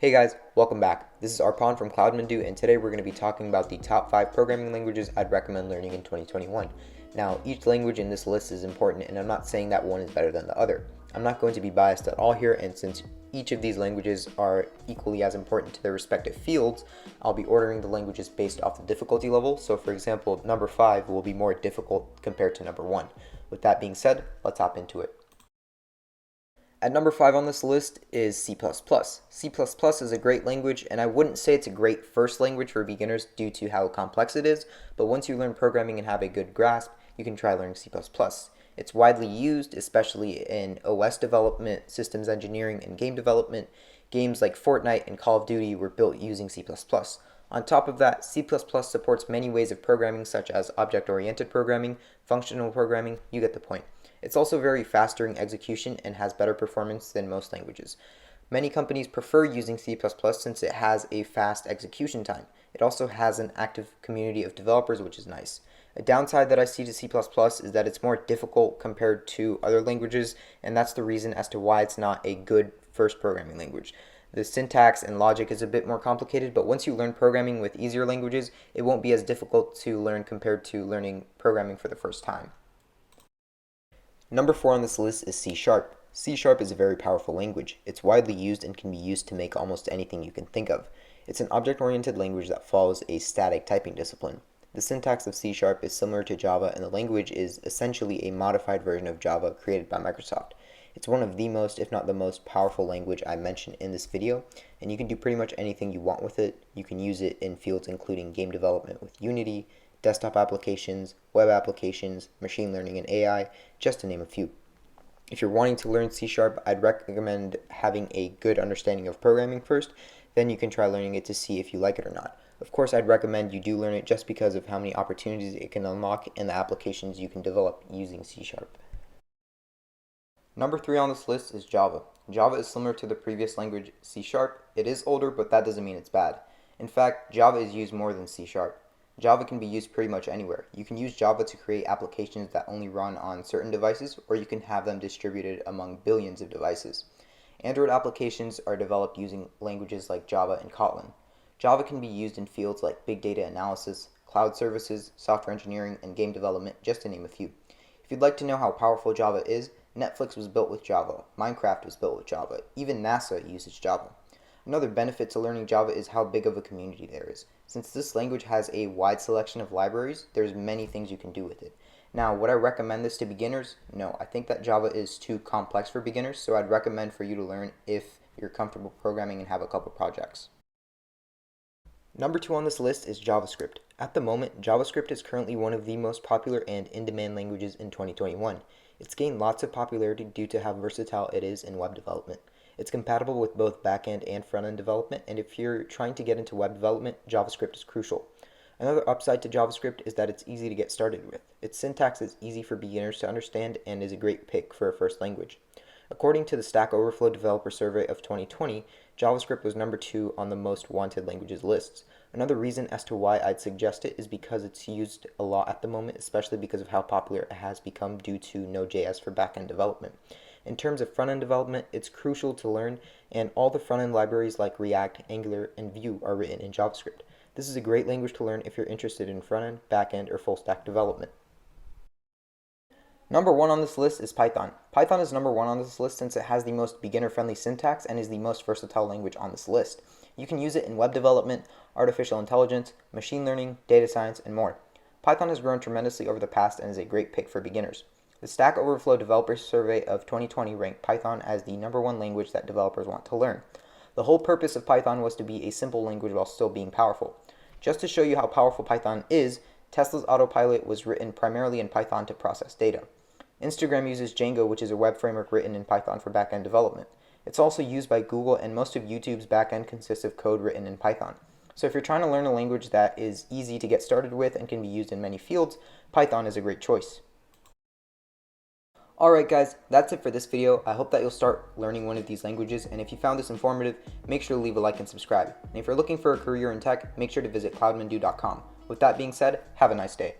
Hey guys, welcome back. This is Arpan from Cloudmandu, and today we're going to be talking about the top 5 programming languages I'd recommend learning in 2021. Now, each language in this list is important, and I'm not saying that one is better than the other. I'm not going to be biased at all here, and since each of these languages are equally as important to their respective fields, I'll be ordering the languages based off the difficulty level. So for example, number 5 will be more difficult compared to number 1. With that being said, let's hop into it. At number 5 on this list is C++. C++ is a great language, and I wouldn't say it's a great first language for beginners due to how complex it is, but once you learn programming and have a good grasp, you can try learning C++. It's widely used, especially in OS development, systems engineering, and game development. Games like Fortnite and Call of Duty were built using C++. On top of that, C++ supports many ways of programming such as object-oriented programming, functional programming, you get the point. It's also very fast during execution and has better performance than most languages. Many companies prefer using C++ since it has a fast execution time. It also has an active community of developers, which is nice. A downside that I see to C++ is that it's more difficult compared to other languages, and that's the reason as to why it's not a good first programming language. The syntax and logic is a bit more complicated, but once you learn programming with easier languages, it won't be as difficult to learn compared to learning programming for the first time. Number 4 on this list is C#. C# is a very powerful language. It's widely used and can be used to make almost anything you can think of. It's an object-oriented language that follows a static typing discipline. The syntax of C# is similar to Java, and the language is essentially a modified version of Java created by Microsoft. It's one of the most, if not the most powerful language I mentioned in this video, and you can do pretty much anything you want with it. You can use it in fields including game development with Unity, desktop applications, web applications, machine learning, and AI, just to name a few. If you're wanting to learn C#, I'd recommend having a good understanding of programming first, then you can try learning it to see if you like it or not. Of course, I'd recommend you do learn it just because of how many opportunities it can unlock and the applications you can develop using C#. Number 3 on this list is Java. Java is similar to the previous language C#. It is older, but that doesn't mean it's bad. In fact, Java is used more than C#. Java can be used pretty much anywhere. You can use Java to create applications that only run on certain devices, or you can have them distributed among billions of devices. Android applications are developed using languages like Java and Kotlin. Java can be used in fields like big data analysis, cloud services, software engineering, and game development, just to name a few. If you'd like to know how powerful Java is, Netflix was built with Java, Minecraft was built with Java, even NASA uses Java. Another benefit to learning Java is how big of a community there is. Since this language has a wide selection of libraries, there's many things you can do with it. Now, would I recommend this to beginners? No, I think that Java is too complex for beginners, so I'd recommend for you to learn if you're comfortable programming and have a couple projects. Number 2 on this list is JavaScript. At the moment, JavaScript is currently one of the most popular and in-demand languages in 2021. It's gained lots of popularity due to how versatile it is in web development. It's compatible with both back-end and front-end development, and if you're trying to get into web development, JavaScript is crucial. Another upside to JavaScript is that it's easy to get started with. Its syntax is easy for beginners to understand and is a great pick for a first language. According to the Stack Overflow Developer Survey of 2020, JavaScript was number 2 on the most wanted languages lists. Another reason as to why I'd suggest it is because it's used a lot at the moment, especially because of how popular it has become due to Node.js for back-end development. In terms of front-end development, it's crucial to learn, and all the front-end libraries like React, Angular, and Vue are written in JavaScript. This is a great language to learn if you're interested in front-end, back-end, or full-stack development. Number 1 on this list is Python. Python is number 1 on this list since it has the most beginner-friendly syntax and is the most versatile language on this list. You can use it in web development, artificial intelligence, machine learning, data science, and more. Python has grown tremendously over the past and is a great pick for beginners. The Stack Overflow Developer Survey of 2020 ranked Python as the number 1 language that developers want to learn. The whole purpose of Python was to be a simple language while still being powerful. Just to show you how powerful Python is, Tesla's autopilot was written primarily in Python to process data. Instagram uses Django, which is a web framework written in Python for back-end development. It's also used by Google, and most of YouTube's back-end consists of code written in Python. So if you're trying to learn a language that is easy to get started with and can be used in many fields, Python is a great choice. Alright guys, that's it for this video. I hope that you'll start learning one of these languages, and if you found this informative, make sure to leave a like and subscribe. And if you're looking for a career in tech, make sure to visit cloudmandu.com. With that being said, have a nice day.